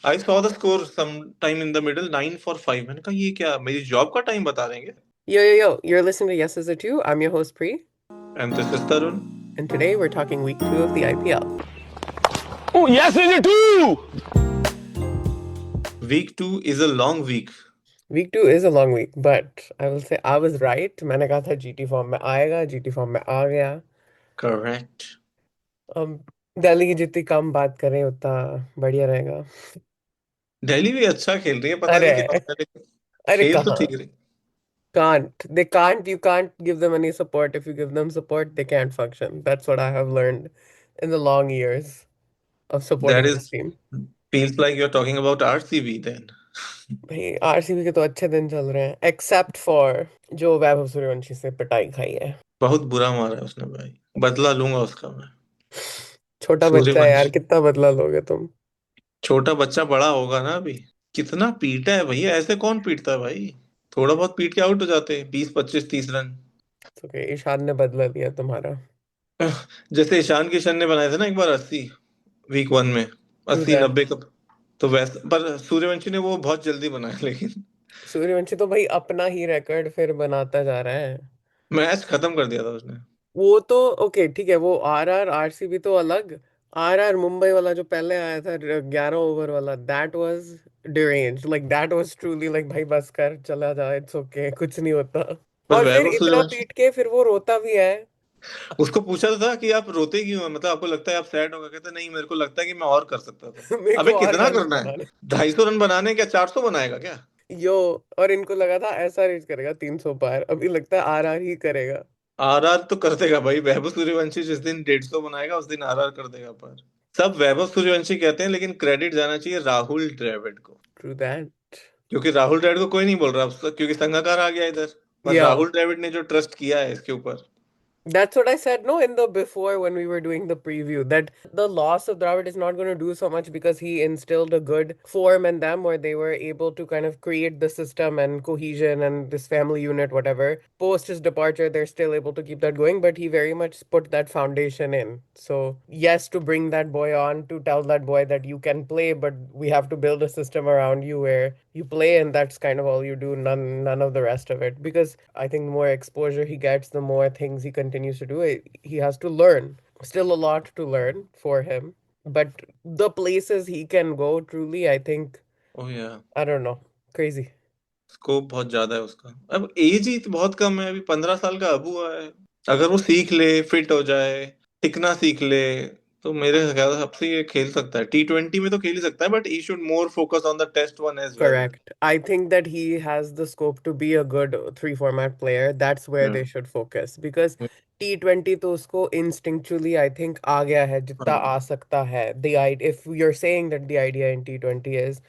I saw the score some time in the middle 9 for 5। मैंने कहा ये क्या मेरी जॉब का टाइम बता देंगे। Yo, yo, yo, you're listening to Yes Is It Too? I'm your host, Pri, and this is Tarun. and today we're talking week two of the IPL. Oh, yes, is it too? Week 2 is a long week. Week two is a long week, but I will say I was right. मैंने कहा था GT form में आएगा, GT form में आ गया। Correct. अब दिल्ली की जितनी कम बात करें उतना बढ़िया रहेगा। दिल्ली भी अच्छा खेल रही है, पता अरे नहीं क्या होता है, लेकिन अरे खेल तो कहाँ, ठीक रही। you can't give them any support. If you give them support, they can't function. That's what I have learned in the long years of that supporting is this team. Feels like you are talking about RCB then. भाई RCB के तो अच्छे दिन चल रहे हैं except for जो वैभव सूर्यवंशी से पिटाई खाई है। बहुत बुरा मारा है उसने भाई, बदला लूंगा उसका मैं। छोटा बच्चा है यार, सूर्यवंशी कितना बदला लोगे तुम। छोटा बच्चा बड़ा होगा ना अभी। कितना पीटा है भैया, ऐसे कौन पीटता है भाई। थोड़ा बहुत पीट के आउट हो जाते हैं, 20 25 30 रन। तो okay, ईशान ने बदला लिया तुम्हारा। जैसे ईशान किशन ने बनाए थे ना एक बार 80, वीक 1 में, ट्रू 80 90 दैट। का। तो वैसे पर सूर्यवंशी ने वो बहुत जल्दी बनाया लेकिन सूर्यवंशी तो भाई अपना ही रिकॉर्ड फिर बनाता जा रहा है। मैच खत्म कर दिया था उसने। वो तो ओके ठीक है, वो आर आरसीबी तो अलग। आर मुंबई वाला जो पहले आया था 11 ओवर वाला, that was deranged, like that was truly like भाई बस कर चला जा, इट्स ओके कुछ नहीं होता। पर और फिर वैभव इतना सूर्यवंशी, पीट के फिर वो रोता भी है। उसको पूछा तो था कि आप रोते क्यों हैं, मतलब आपको लगता है आप सैड हो गए। कहते नहीं, मेरे को लगता है कि मैं और कर सकता था। मेरे अबे को और कितना रन करना है? बनाने। 250 रन बनाने, क्या 400 बनाएगा क्या? यो, और इनको लगा था ऐसा रीच करेगा 300 पार, अभी लगता है आर ही करेगा। आरआर तो कर देगा भाई। वैभव सूर्यवंशी जिस दिन 150 बनाएगा उस दिन आरआर कर देगा। पर सब वैभव सूर्यवंशी कहते हैं, लेकिन क्रेडिट जाना चाहिए राहुल द्रविड़ को। True that. क्योंकि राहुल द्रविड़ को कोई नहीं बोल रहा क्योंकि संगाकार आ गया इधर। पर या राहुल द्रविड़ ने जो ट्रस्ट किया है इसके ऊपर। that's what I said, no, in the before when we were doing the preview, that the loss of Dravid is not going to do so much because he instilled a good form in them where they were able to kind of create the system and cohesion and this family unit, whatever. Post his departure, they're still able to keep that going, but he very much put that foundation in. So, yes, to bring that boy on, to tell that boy that you can play, but we have to build a system around you where you play and that's kind of all you do, none of the rest of it. Because I think the more exposure he gets, the more things he continues to do. He has to learn. Still a lot to learn for him. But the places he can go, truly, I think, ओह या, I don't know, crazy. Scope बहुत ज्यादा है उसका। अब as ही तो बहुत कम है, अभी 15 साल का अबू है। अगर वो सीख ले, फिट हो जाए, टिकना सीख ले, तो मेरे ख्याल से सबसे ये खेल सकता है। T20 में तो खेल ही सकता है, but he should more focus on the test one as well. Correct. I think that he has the scope to be a good three format player. That's where they should focus because T20 तो उसको instinctually I think आ गया है जितना आ सकता है. The idea, if you're saying that the idea in T20 is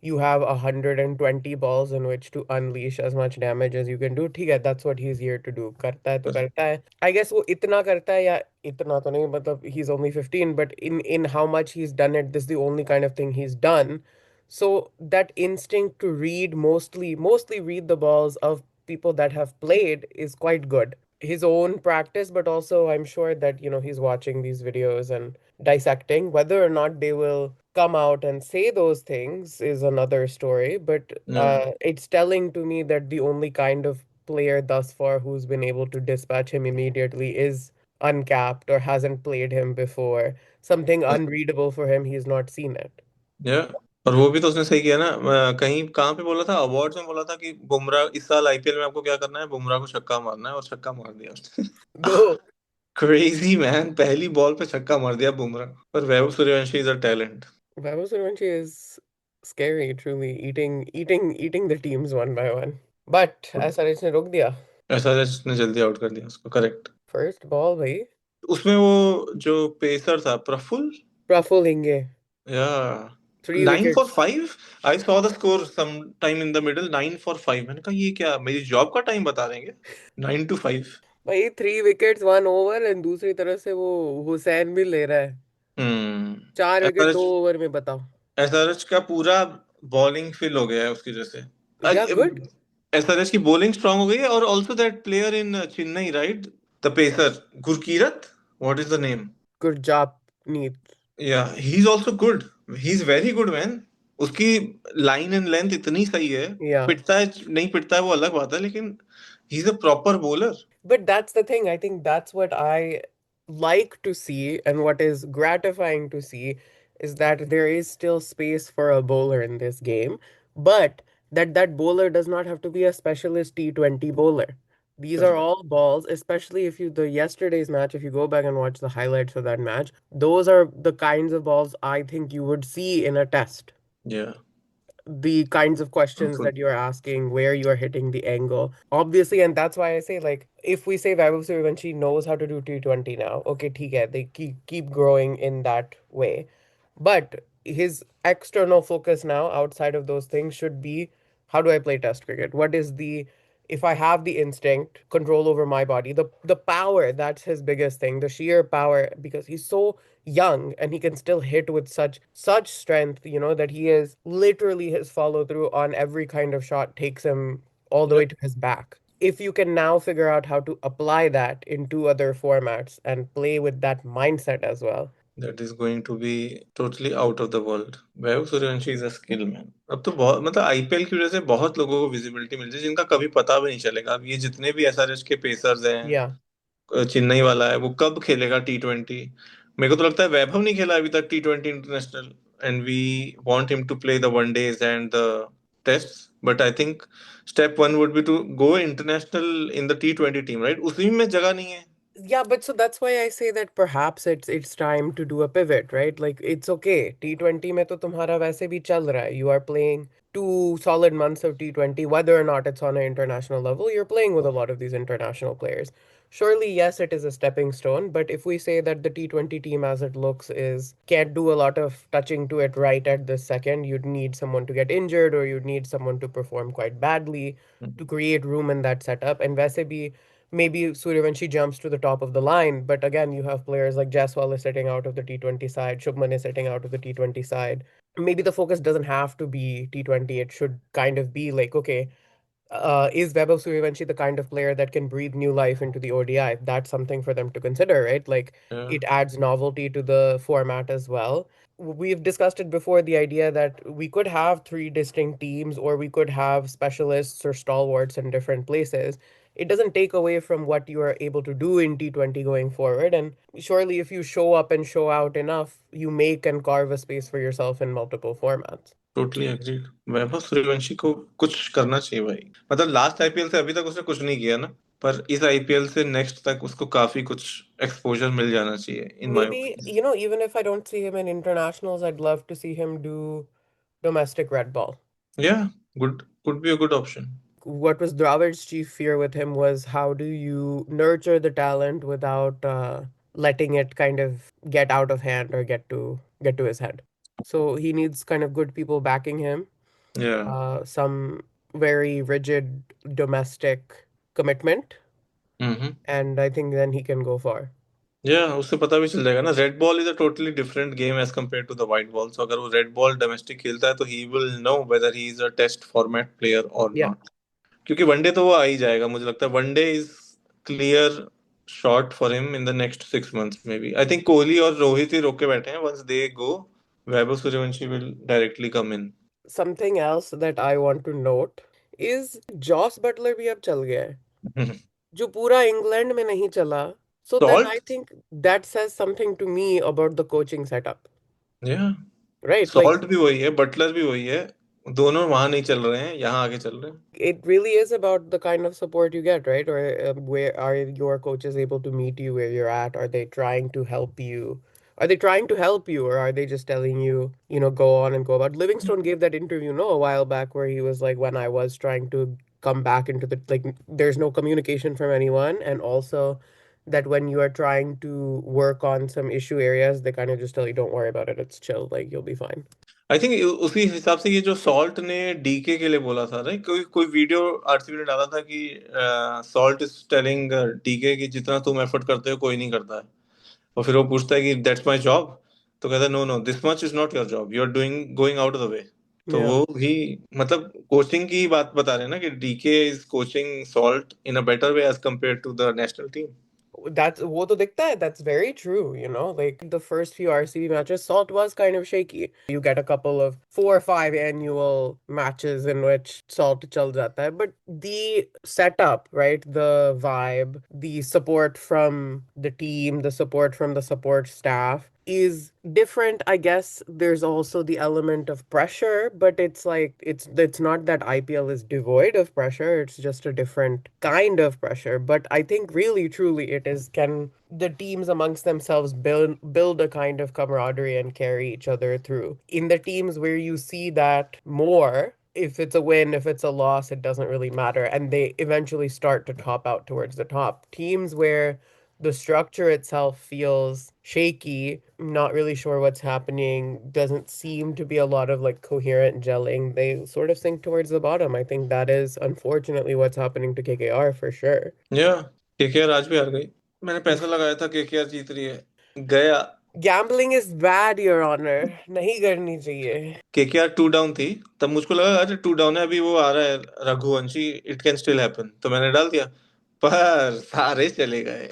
you have 120 balls in which to unleash as much damage as you can do, ठीक है, that's what he's here to do. करता है तो करता है. I guess वो इतना करता है या इतना तो नहीं, मतलब he's only 15, but in how much he's done it, this is the only kind of thing he's done. So that instinct to read, mostly read the balls of people that have played is quite good. His own practice, but also I'm sure that he's watching these videos and dissecting. Whether or not they will come out and say those things is another story. But it's telling to me that the only kind of player thus far who's been able to dispatch him immediately is uncapped or hasn't played him before. Something unreadable for him, he's not seen it. या, और वो भी तो उसने सही किया ना। कहीं कहाँ पे बोला था, अवार्ड्स में बोला था कि बुमराह इस साल आईपीएल में आपको क्या करना है, बुमराह को छक्का मारना है, और छक्का मार दिया उसने। Though क्रेजी मैन, पहली बॉल पे छक्का मार दिया बुमराह। पर Vaibhav Suryavanshi is a talent. Vaibhav Suryavanshi is scary, truly eating the teams one by one. But SRH ने रोक दिया एसआरएच ने जल्दी आउट कर दिया उसको, करेक्ट। फर्स्ट बॉल भाई। उसमें वो जो पेसर था Praful, Praful Hinge, yeah, three 9 for 5। Wickets I saw the score some time in the middle 9 for 5। मैंने कहा ये क्या मेरी जॉब का टाइम बता देंगे, 9 to 5। भाई, 3 विकेट्स 1 ओवर एंड दूसरी तरफ से वो हुसैन भी ले रहा है। चार विकेट दो एसआरएच, ओवर में, बताओ। एसआरएच का पूरा बॉलिंग फिल हो गया है उसकी वजह से। या गुड। एसआरएच की बॉलिंग स्ट्रांग हो गई है, और also that player in Chennai, right, the pacer Gurkirat, what is the name? Good job नीत। या, he is also good. He is very good man. उसकी लाइन एंड लेंथ इतनी सही है, Yeah. पिटता है नहीं पिटता है वो अलग बात है, लेकिन ही is a proper bowler. But that's the thing. I think that's what I like to see, and what is gratifying to see is that there is still space for a bowler in this game, but that bowler does not have to be a specialist T20 bowler. These are all balls, especially if you the yesterday's match, if you go back and watch the highlights of that match, those are the kinds of balls I think you would see in a test. या The kinds of questions बिल्कुल। that you're asking, where you're hitting the angle. Obviously, and that's why I say, like, if we say Vaibhav Suryavanshi knows how to do T20 now, okay, theek hai, they keep growing in that way. But his external focus now, outside of those things, should be how do I play test cricket? What is the if I have the instinct, control over my body, the power, that's his biggest thing, the sheer power, because he's so young and he can still hit with such strength, that he is literally his follow through on every kind of shot takes him all the way to his back. If you can now figure out how to apply that into other formats and play with that mindset as well. That is going to be totally out of the world. Vaibhav Suryavanshi is a skill man. अब तो बहुत मतलब IPL की वजह से बहुत लोगों को विजिबिलिटी मिल रही है जिनका कभी पता भी नहीं चलेगा। अब ये जितने भी एसआरएच के पेसर्स Yeah. हैं, चेन्नई वाला है, वो कब खेलेगा T20? मेरे को तो लगता है वैभव नहीं खेला अभी तक T20 international, and we want him to play the one days and the test, but I think step one would be to go international in the T20 team, right? उसी में जगह नहीं है। Yeah, but so that's why I say that perhaps it's time to do a pivot, right? Like it's okay. T20 में तो तुम्हारा वैसे भी चल रहा है. You are playing 2 solid months of T20, whether or not it's on an international level, you're playing with a lot of these international players. Surely, yes, it is a stepping stone, but if we say that the T20 team as it looks is can't do a lot of touching to it right at this second, you'd need someone to get injured or you'd need someone to perform quite badly to create room in that setup. And वैसे भी maybe Suryavanshi jumps to the top of the line, but again, you have players like Jaiswal is sitting out of the T20 side, Shubman is sitting out of the T20 side. Maybe the focus doesn't have to be T20. It should kind of be like, okay, is Vaibhav Suryavanshi the kind of player that can breathe new life into the ODI? That's something for them to consider, right? Like it adds novelty to the format as well. We've discussed it before, the idea that we could have three distinct teams or we could have specialists or stalwarts in different places. It doesn't take away from what you are able to do in T20 going forward. And surely, if you show up and show out enough, you make and carve a space for yourself in multiple formats. Totally agreed. Vaibhav Suryavanshi को कुछ करना चाहिए भाई। मतलब last IPL से अभी तक उसने कुछ नहीं किया ना, पर इस आईपीएल से नेक्स्ट तक उसको काफी कुछ एक्सपोजर मिल जाना चाहिए in my Maybe, opinion. even if I don't see him in internationals, I'd love to see him do domestic red ball. या good, could be a good option. What was Dravid's chief fear with him was how do you nurture the talent without letting it kind of get out of hand or get to his head. So he needs kind of good people backing him, या some very rigid domestic commitment, hmm. and I think then he can go far. या उससे पता भी चल जाएगा ना, red ball is a totally different game as compare to the white ball. So अगर वो रेड बॉल डोमेस्टिक खेलता है तो he will know whether he is a test format player और Yeah. नॉट। क्योंकि वनडे तो वो आ ही जाएगा, मुझे लगता है one day is clear shot for him in the next 6 months maybe. I think Kohli और रोहित ही रोक के बैठे हैं। Once they go, Vaibhav Suryavanshi will directly come in. Something else that I want to note is Joss Butler भी अब चल गया है जो पूरा इंग्लैंड में नहीं चला. So then I salt, think that says something to me about the coaching setup, या right? Like सॉल्ट भी वही है, बटलर भी वही है, दोनों वहां नहीं चल रहे हैं, यहाँ आके चल रहे हैं। it really is about the kind of support you get, right? Or where are your coaches able to meet you where you're at? Are they trying to help you? Are they trying to help you, or are they just telling you, go on and go about? Livingstone gave that interview, no, a while back where he was like, when I was trying to come back into the, like, there's no communication from anyone. And also that when you are trying to work on some issue areas, they kind of just tell you, don't worry about it. It's chill. Like, you'll be fine. I think उसी हिसाब से ये जो salt ने DK के लिए बोला था, राइट? कोई कोई वीडियो आरसीबी ने डाला था कि सॉल्ट इज टेलिंग डीके कि जितना तुम एफर्ट करते हो कोई नहीं करता है, और फिर वो पूछता है कि दैट्स माय जॉब, तो कहता है no no, this much is not your job, you are doing going out of the way. तो Yeah. वो भी मतलब कोचिंग की बात बता रहे हैं ना कि DK is coaching Salt in a better way as compare to the national team. वो तो दिखता है. That's very true, you know. Like the first few RCB matches, Salt was kind of shaky. You get a couple of 4 or 5 annual matches in which Salt chal jata hai, but the setup, right? The vibe, the support from the team, the support from the support staff is different. I guess there's also the element of pressure, but it's like it's not that IPL is devoid of pressure. It's just a different kind of pressure. But I think really truly it is, can the teams amongst themselves build a kind of camaraderie and carry each other through. In the teams where you see that more, if it's a win, if it's a loss, it doesn't really matter. And they eventually start to top out towards the top. Teams where the structure itself feels shaky, not really sure what's happening, doesn't seem to be a lot of like coherent gelling, they sort of sink towards the bottom. I think that is unfortunately what's happening to KKR for sure. या KKR आज भी हार गई। मैंने पैसा लगाया था KKR जीत रही है, गया। Gambling is bad, Your Honor. नहीं करनी चाहिए. केकेआर 2 डाउन थी, तब मुझको लगा अरे 2 डाउन है, अभी वो आ रहा है Raghuvanshi, it can still happen, तो मैंने डाल दिया, पर सारे चले गए।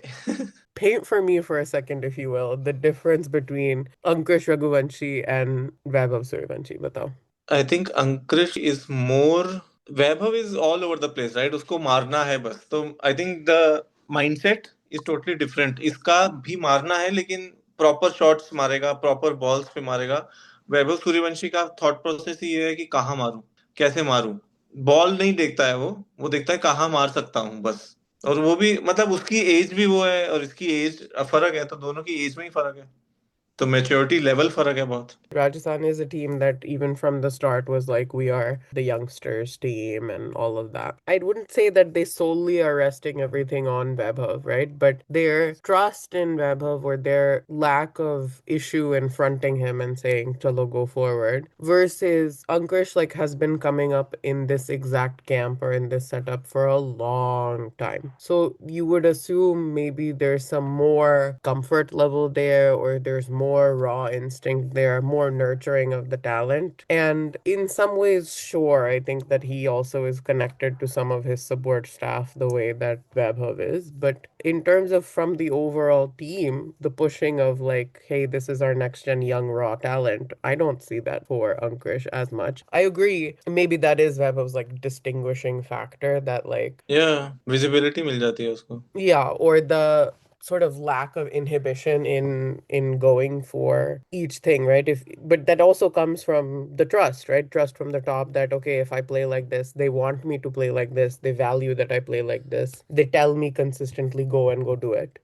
Paint for me for a second, if you will, the difference between Ankush Raghuvanshi and Vaibhav Suryavanshi. बताओ. I think Ankush is more, Vaibhav is all over the place, right, उसको मारना है बस। तो I think the mindset is totally different. इसका भी मारना है लेकिन प्रॉपर शॉट्स मारेगा, प्रॉपर बॉल्स पे मारेगा। वैभव सूर्यवंशी का थॉट प्रोसेस ये है कि कहाँ मारूं, कैसे मारूं। बॉल नहीं देखता है वो देखता है कहाँ मार सकता हूँ बस। और वो भी मतलब उसकी एज भी वो है और इसकी एज फर्क है, तो दोनों की एज में ही फर्क है, तो मैच्योरिटी लेवल फर्क है बहुत। Rajasthan is a team that even from the start was like, we are the youngsters team and all of that. I wouldn't say that they solely are resting everything on Vaibhav, right? But their trust in Vaibhav or their lack of issue in fronting him and saying, chalo, go forward, versus Ankush like has been coming up in this exact camp or in this setup for a long time. So you would assume maybe there's some more comfort level there, or there's more raw instinct there, more nurturing of the talent. And in some ways, sure, I think that he also is connected to some of his support staff the way that Vaibhav is. But in terms of from the overall team, the pushing of like, hey, this is our next gen young raw talent, I don't see that for Ankush as much. I agree. Maybe that is Vaibhav's like distinguishing factor, that like, या visibility मिल जाती है उसको। yeah, or the sort of lack of inhibition in going for each thing, right? If but that also comes from the trust, right? Trust from the top that okay, if I play like this, they want me to play like this, they value that I play like this, they tell me consistently go and go do it.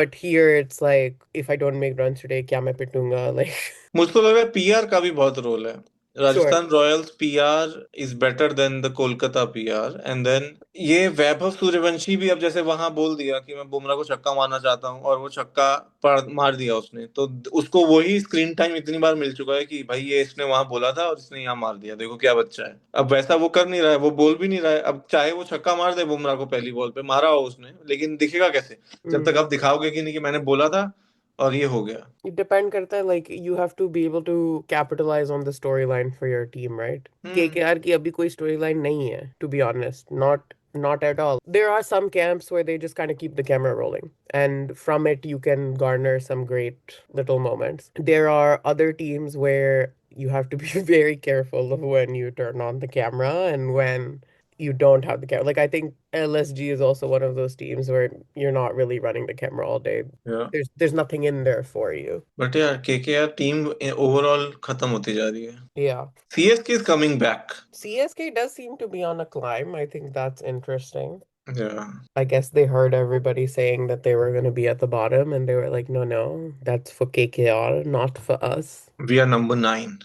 But here it's like, if I don't make runs today, kya main pitunga? Like, मुझको लग रहा है PR का भी बहुत role है। sure. Rajasthan Royals PR is better than the Kolkata PR. And then ये वैभव सूर्यवंशी भी अब जैसे वहां बोल दिया कि मैं बुमराह को छक्का मारना चाहता हूँ, और वो छक्का मार दिया उसने, तो उसको वही स्क्रीन टाइम इतनी बार मिल चुका है कि भाई ये इसने वहां बोला था और इसने यहाँ मार दिया, देखो क्या बच्चा है। अब वैसा वो कर नहीं रहा है, वो बोल भी नहीं रहा है। अब चाहे वो छक्का मार दे बुमराह को, पहली बॉल पे मारा हो उसने, लेकिन दिखेगा कैसे जब तक आप दिखाओगे कि नहीं कि मैंने बोला था और ये हो गया। It depend करता है, like you have to be able to capitalize on the storyline for your team, right? KKR की अभी कोई storyline नहीं है, to be honest, not at all. There are some camps where they just kind of keep the camera rolling, and from it you can garner some great little moments. There are other teams where you have to be very careful of when you turn on the camera and when you don't have the camera. Like I think LSG is also one of those teams where you're not really running the camera all day. Yeah. There's nothing in there for you. But यार KKR team overall खत्म होती जा रही है। Yeah. CSK is coming back. CSK does seem to be on a climb. I think that's interesting. Yeah. I guess they heard everybody saying that they were going to be at the bottom, and they were like, no, that's for KKR, not for us. We are number 9.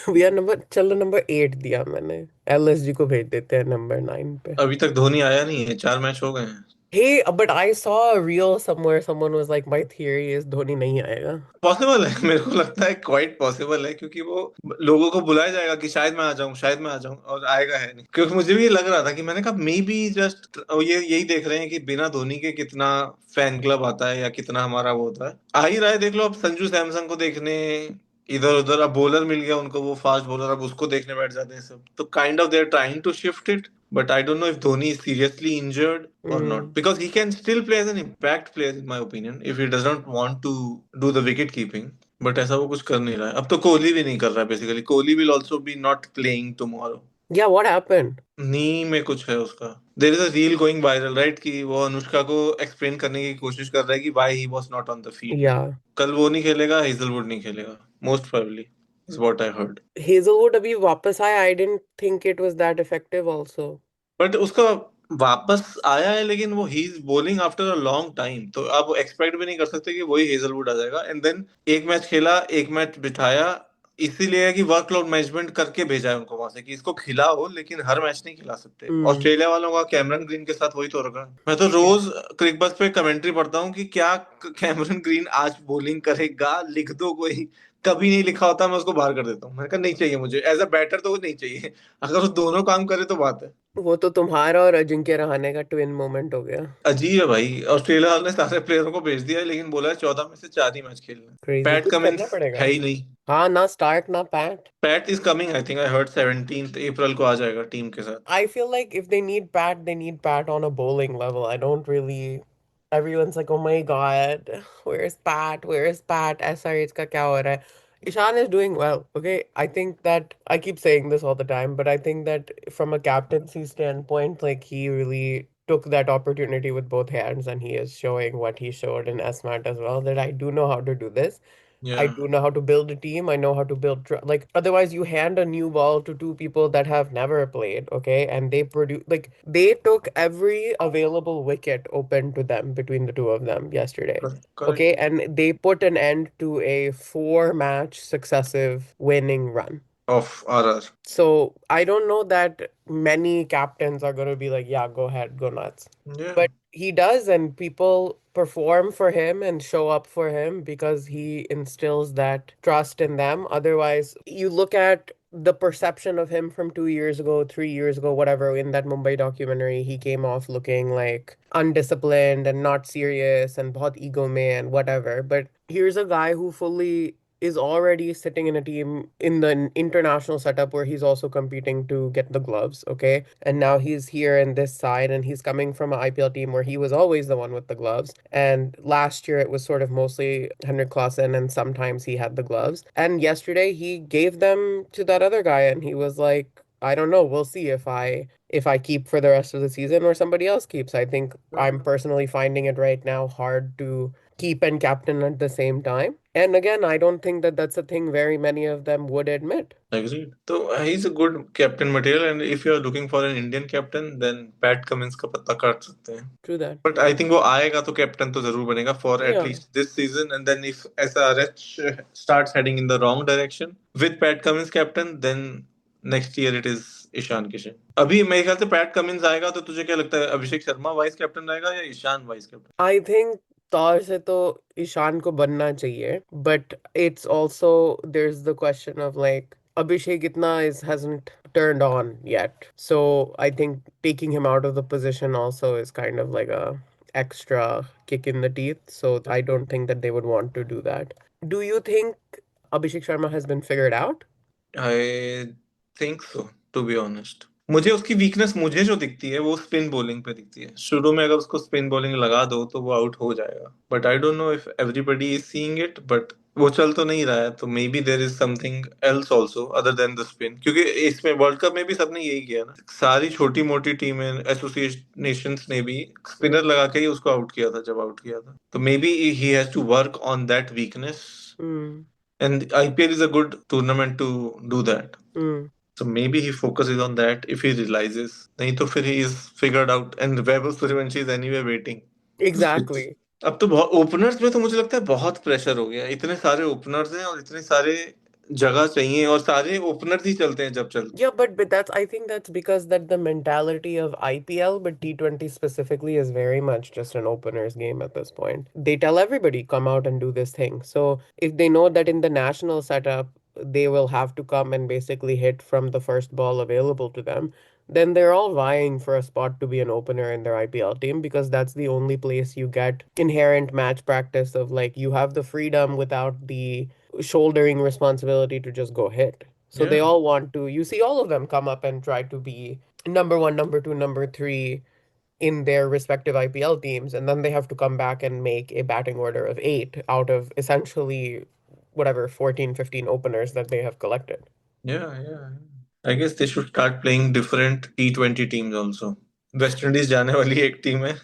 We are चलो number 8 दिया मैंने, LSG को भेज देते हैं number 9 पे। अभी तक धोनी आया नहीं है, 4 मैच हो गए हैं। Hey, but I saw a reel somewhere. Someone was like, my theory is Dhoni नहीं आएगा। पॉसिबल है, मेरे को लगता है क्वाइट पॉसिबल है, क्योंकि वो लोगों को बुलाया जाएगा कि शायद मैं आ जाऊं, शायद मैं आ जाऊं, और आएगा है नहीं। क्योंकि मुझे भी ये लग रहा था कि मैंने कहा मे बी जस्ट ये यही देख रहे हैं कि बिना धोनी के कितना फैन क्लब आता है या कितना हमारा वो होता है। आ ही रहा है, देख लो अब संजू सैमसन को देखने, इधर उधर अब बॉलर मिल गया उनको, वो फास्ट बॉलर, अब उसको देखने बैठ जाते हैं सब, तो kind of they are trying to shift it, but I don't know if Dhoni is seriously injured or not, Mm. because he can still play as an impact player in my opinion if he doesn't want to do the wicket keeping, but ऐसा वो कुछ कर नहीं रहा है। अब तो कोहली भी नहीं कर रहा है basically, Kohli will also be not playing tomorrow। Yeah, what happened? Knee में कुछ है उसका। There is a reel going viral right, कि वो अनुष्का को एक्सप्लेन करने की कोशिश कर रहा है कि why he was not on the field. Yeah. कल वो नहीं खेलेगा, हेजलवुड नहीं खेलेगा most probably, is what I heard. Hazelwood अभी वापस आया. I didn't think it was that effective also. But उसका वापस आया है, लेकिन वो he is bowling after a long time, तो आप एक्सपेक्ट भी नहीं कर सकते कि वही हेजलवुड आ जाएगा। एंड देन एक मैच खेला, एक मैच बिठाया, इसीलिए है कि वर्कलोड मैनेजमेंट करके भेजा है उनको वहां से, कि इसको खिलाओ, लेकिन हर मैच नहीं खिला सकते। Mm. ऑस्ट्रेलिया वालों का कैमरन ग्रीन के साथ वही तो रखा है। मैं तो रोज क्रिकबस पे कमेंट्री पढ़ता हूँ कि क्या कैमरन ग्रीन आज बॉलिंग करेगा, लिख दो कोई। कभी नहीं लिखा होता, मैं उसको बाहर कर देता हूँ। मैंने कहा नहीं चाहिए मुझे, एज अ बैटर तो वो नहीं चाहिए। अगर वो दोनों काम करे तो बात है। वो तो तुम्हारा और अजिंक्य रहाणे का ट्विन मोमेंट हो गया. अजीब है भाई, ऑस्ट्रेलिया वाले ने सारे प्लेयरों को भेज दिया है, लेकिन बोला है 14 में से 4 ही मैच खेलने हैं। क्रेजी. पैट कुछ करना कमिंस पड़ेगा. है ही नहीं। हाँ, ना स्टार्ट ना PAT. PAT is coming, I think I heard 17th अप्रैल को आ जाएगा टीम के साथ। I feel like if they need Pat, they need Pat on a bowling level. I don't really. Everyone's like, oh my God, where's Pat? Where's Pat? SRH का क्या हो रहा है? Ishan is doing well. Okay, I think that I keep saying this all the time, but I think that from a captaincy standpoint, like he really took that opportunity with both hands, and he is showing what he showed in SMAT as well. That I do know how to do this. I या do know how to build a team. I know how to build like otherwise you hand a new ball to two people that have never played, okay? And they produce like they took every available wicket open to them between the two of them yesterday. Okay, correct. and they put an end to a four-match successive winning run. Of RR. So I don't know that many captains are going to be like, yeah, go ahead, go nuts. या But he does, and people perform for him and show up for him because he instills that trust in them. Otherwise, you look at the perception of him from 2 years ago, 3 years ago, whatever, in that Mumbai documentary, he came off looking like undisciplined and not serious and bahut ego man, whatever. But here's a guy who fully is already sitting in a team in the international setup where he's also competing to get the gloves, okay? And now he's here in this side and he's coming from an IPL team where he was always the one with the gloves. And last year it was sort of mostly Henrik Klassen and sometimes he had the gloves. And yesterday he gave them to that other guy and he was like, I don't know, we'll see if I keep for the rest of the season or somebody else keeps. I think I'm personally finding it right now hard to keep and captain at the same time. And again, I don't think that that's a thing very many of them would admit. Agreed. So he's a good captain material, and if you are looking for an Indian captain, then Pat Cummins का पत्ता काट सकते हैं। True that. But I think वो आएगा तो captain तो जरूर बनेगा for Yeah. At least this season, and then if SRH starts heading in the wrong direction with Pat Cummins captain, then next year it is Ishan Kishan. अभी मेरे ख्याल से पैट कमिंस आएगा तो तुझे क्या लगता है, अभिषेक शर्मा वाइस कैप्टन रहेगा या Ishan vice captain? I think तौर से तो ईशान को बनना चाहिए, but it's also there's the question of like Abhishek itna is hasn't turned on yet. So I think taking him out of the position also is kind of like a extra kick in the teeth. So I don't think that they would want to do that. Do you think Abhishek Sharma has been figured out? I think so, to be honest. मुझे उसकी weakness मुझे जो दिखती है वो spin bowling पे दिखती है। शुरू में अगर उसको स्पिन बॉलिंग लगा दो तो वो आउट हो जाएगा, but I don't know if everybody is seeing it, but वो चल तो नहीं रहा है, तो maybe there is something else also other than the spin, क्योंकि इसमें वर्ल्ड कप में भी सबने यही किया ना, सारी छोटी मोटी टीमें, एसोसिएशन नेशंस ने भी स्पिनर लगा के ही उसको आउट किया था जब आउट किया था। तो maybe he has to work on that weakness, Mm, and IPL is a good tournament to do that. mm. So maybe he focuses on that if he realizes. नहीं तो फिर he is figured out and Vaibhav Suryavanshi is anyway waiting. Exactly. अब तो बहुत openers में तो मुझे लगता है बहुत प्रेशर हो गया, इतने सारे ओपनर्स हैं और इतने सारे जगह चाहिए, और सारे ओपनर्स ही चलते हैं जब चलते Yeah, but that's I think that's because that the mentality of IPL, but T20 specifically is very much just an opener's game at this point. They tell everybody come out and do this thing. So if they know that in the national setup they will have to come and basically hit from the first ball available to them, then they're all vying for a spot to be an opener in their IPL team because that's the only place you get inherent match practice of like you have the freedom without the shouldering responsibility to just go hit. So they Yeah. all want to, you see all of them come up and try to be number one, number two, number three in their respective IPL teams, and then they have to come back and make a batting order of eight out of essentially whatever 14, 15 openers that they have collected. Yeah, yeah. I guess they should start playing different T20 teams also. West Indies जाने वाली एक team है,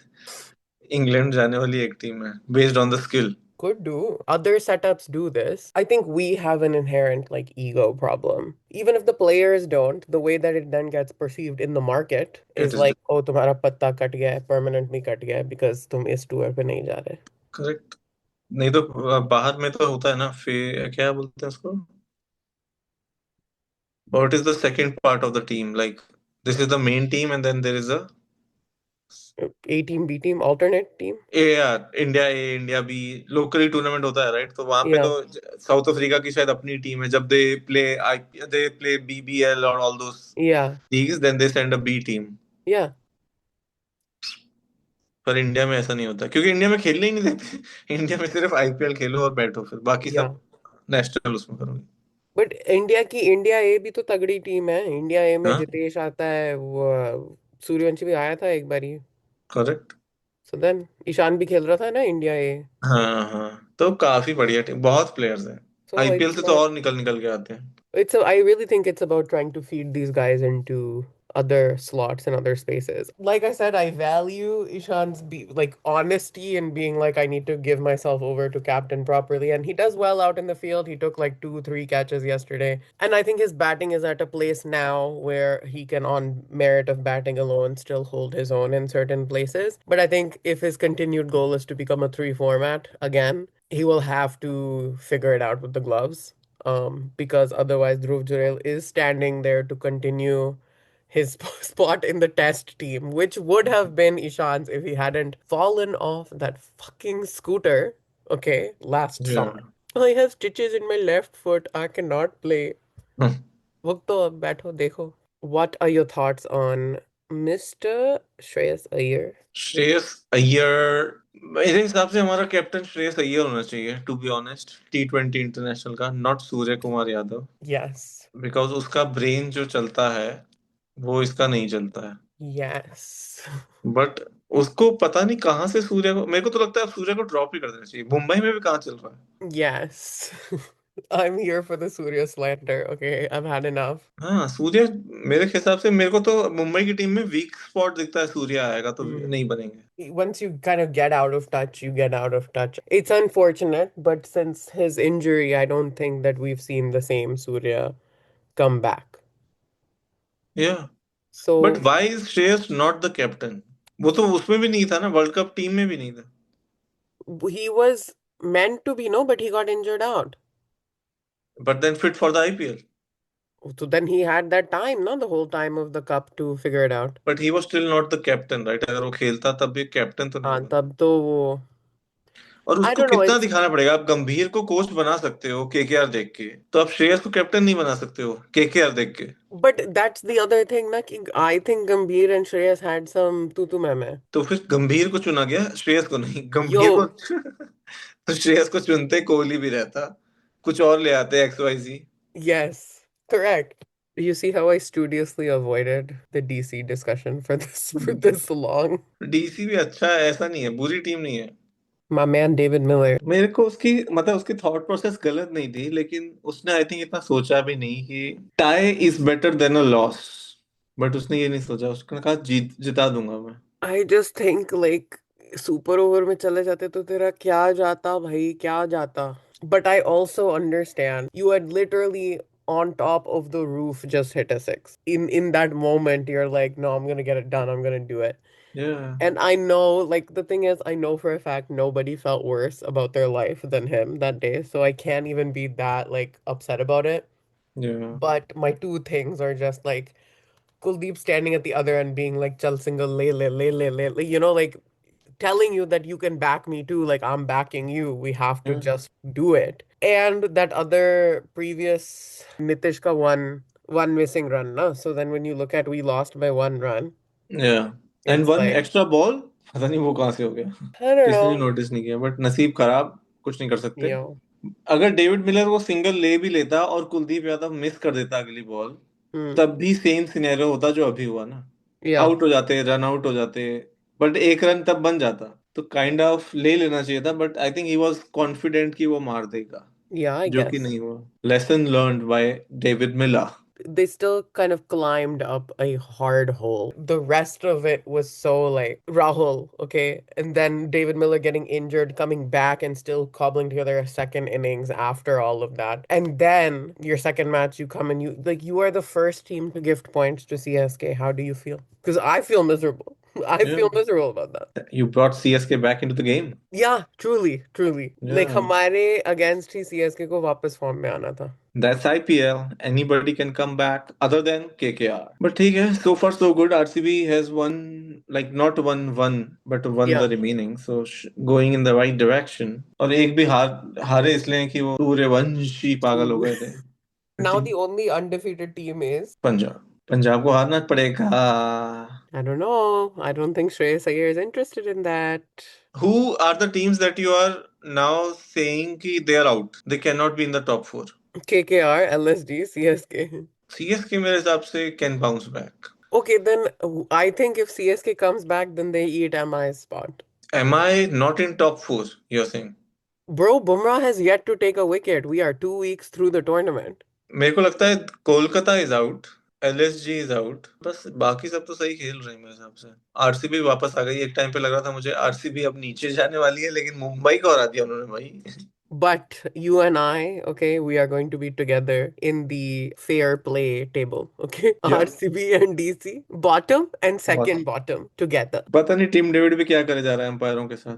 England जाने वाली एक team है, based on the skill. Could do. Other setups do this. I think we have an inherent like ego problem. Even if the players don't, the way that it then gets perceived in the market It is is like, oh, तुम्हारा पत्ता cut गया है, permanently cut गया है because तुम इस tour पे नहीं जा रहे. correct. नहीं तो बाहर में तो होता है ना, क्या बोलते हैं उसको? What is the second part of the team? Like this is the main team and then there is a A team, B team, alternate team. India A, India B, locally tournament होता है right? तो वहां पे तो Yeah, south Africa की शायद अपनी team है, जब दे प्ले बीबीएल और all those yeah, leagues, then they send a B team. yeah, पर इंडिया में ऐसा नहीं होता क्योंकि इंडिया में खेलने ही नहीं देते. इंडिया में सिर्फ आईपीएल खेलो और बैठो, फिर बाकी yeah. सब नेशनल उसमें करोगे. But इंडिया ए भी तो तगड़ी टीम है. इंडिया ए में हाँ, जितेश आता है, वो सूर्यवंशी भी आया था एक बारी. करेक्ट. So then ईशान भी खेल रहा था ना इंडिया ए. हाँ हाँ, तो काफी बढ़िया टीम, बहुत प्लेयर्स हैं. So आईपीएल it's से तो not. और निकल निकल के आते हैं. I really think it's about trying to feed these guys into other slots and other spaces. Like I said, I value Ishan's like honesty and being like, I need to give myself over to captain properly. And he does well out in the field. He took like 2, 3 catches yesterday. And I think his batting is at a place now where he can, on merit of batting alone, still hold his own in certain places. But I think if his continued goal is to become a three format again, he will have to figure it out with the gloves, because otherwise Dhruv Jurel is standing there to continue his spot in the test team, which would have been Ishan's if he hadn't fallen off that fucking scooter, okay, last Yeah. summer. I have stitches in my left foot. I cannot play. Hmm. वक्त तो अब बैठो देखो. What are your thoughts on Mr. Shreyas Iyer? Shreyas Iyer, मेरे हिसाब से हमारा captain Shreyas Iyer होना चाहिए, to be honest, T20 international का, not Surya Kumar Yadav. Yes. Because उसका ब्रेन जो चलता है वो इसका नहीं चलता है. Yes. बट उसको पता नहीं कहाँ से सूर्य को, मेरे को तो लगता है अब सूर्य को ड्रॉप ही कर देना चाहिए. मुंबई में भी कहाँ चल रहा है. Yes. I'm here for the Surya slander. Okay, I've had enough. हाँ, सूर्य, मेरे हिसाब से मेरे को तो मुंबई की टीम में वीक स्पॉट दिखता है. सूर्य आएगा तो नहीं बनेंगे. Once you kind of get out of touch, you get out of touch. It's unfortunate, but since his injury, I don't think that we've seen the same Surya come back. या So but why is Shreyas not the captain? वो तो उसमें भी नहीं था ना, world cup team में भी नहीं था. he was meant to be, no, but he got injured out. But then fit for the IPL. So then he had that time, no, the whole time of the cup to figure it out. But he was still not the captain, right? अगर वो खेलता तब भी captain तो नहीं हाँ, होगा. तब तो वो, और I उसको don't know, कितना it's, दिखाना पड़ेगा? आप गंभीर को कोच बना सकते हो केकेआर देख के, तो आप श्रेयस को कैप्टन नहीं बना सकते हो केकेआर देख के. but that's the other thing, na, कि I think Gambhir and Shreyas had some tutu meme. तो फिर गंभीर को चुना गया, श्रेयस को नहीं. गंभीर Yo, को तो श्रेयस को चुनते कोहली भी रहता, कुछ और ले आते XYZ. yes, correct. You see how I studiously avoided the DC discussion for this long? DC भी अच्छा है, ऐसा नहीं है, बुरी टीम नहीं है. My man David Miller. मेरे को उसकी मतलब उसकी थॉट प्रोसेस गलत नहीं थी, लेकिन उसने आई थिंक इतना सोचा भी नहीं कि tie is better then a loss. But उसने ये नहीं सोचा, उसने कहा जिता दूंगा मैं. I just think like super over में चले जाते तो तेरा क्या जाता भाई, क्या जाता. But I also understand you had literally on top of the roof just hit a six. In that moment, you're like, no, I'm gonna get it done. I'm gonna do it. Yeah. And I know, like, the thing is, I know for a fact nobody felt worse about their life than him that day. So I can't even be that, like, upset about it. Yeah. But my two things are just like Kuldeep standing at the other end being like, chal single, le, you know, like telling you that you can back me too. Like, I'm backing you. We have to Yeah. just do it. And that other previous Nitish ka one missing run, na? So then when you look at we lost by 1 run, Yeah. And it's one like, extra ball, पता नहीं वो कहाँ से हो गया, I don't किसी ने know. Notice नहीं किया. बट नसीब खराब, कुछ नहीं कर सकते. You know, अगर डेविड मिलर वो सिंगल ले भी लेता और कुलदीप यादव मिस कर देता अगली बॉल, Hmm. तब भी सेम सिनेरियो होता जो अभी हुआ ना, Yeah. आउट हो जाते, रन आउट हो जाते, बट एक रन तब बन जाता। तो काइंड ऑफ ले लेना चाहिए था, but I think he was confident कि वो मार देगा, Yeah, I जो कि guess. नहीं हुआ। Lesson learned by David Miller. They still kind of climbed up a hard hole. The rest of it was so like Rahul, okay? And then David Miller getting injured, coming back and still cobbling together a second innings after all of that. And then your second match, you come and you are the first team to gift points to CSK. How do you feel? Because I feel miserable. I Yeah. feel miserable about that. You brought CSK back into the game. Yeah, truly, truly. Like Yeah. हमारे against ही CSK को वापस form में आना था. That's IPL. Anybody can come back other than KKR. But ठीक है, so far so good. RCB has won, like not won one, but won Yeah. the remaining. So going in the right direction. और एक भी हारे इसलिए कि वो सूर्यवंशी पागल हो गए थे। Now the only undefeated team is Punjab को हारना पड़ेगा। I don't know. I don't think Shreyas Iyer is interested in that. Who are the teams that you are now saying कि they are out? They cannot be in the top 4. KKR, LSG, CSK. CSK मेरे हिसाब से can bounce back. Okay, then I think if CSK comes back, then they eat MI's spot. Am I not in top 4? You're saying? Bro, Bumrah has yet to take a wicket. We are 2 weeks through the tournament. मेरे को लगता है Kolkata is out, LSG is out, बस बाकी सब तो सही खेल रहे हैं मेरे हिसाब से। आरसीबी वापस आ गई। एक टाइम पे लग रहा था मुझे आरसीबी अब नीचे जाने वाली है, लेकिन मुंबई को हरा दिया उन्होंने भाई। But you and I, okay, we are going to be together in the fair play table, okay? Yeah. RCB and DC, bottom and second bottom together. पता नहीं टीम डेविड भी क्या करे जा रहा है अंपायरों के साथ।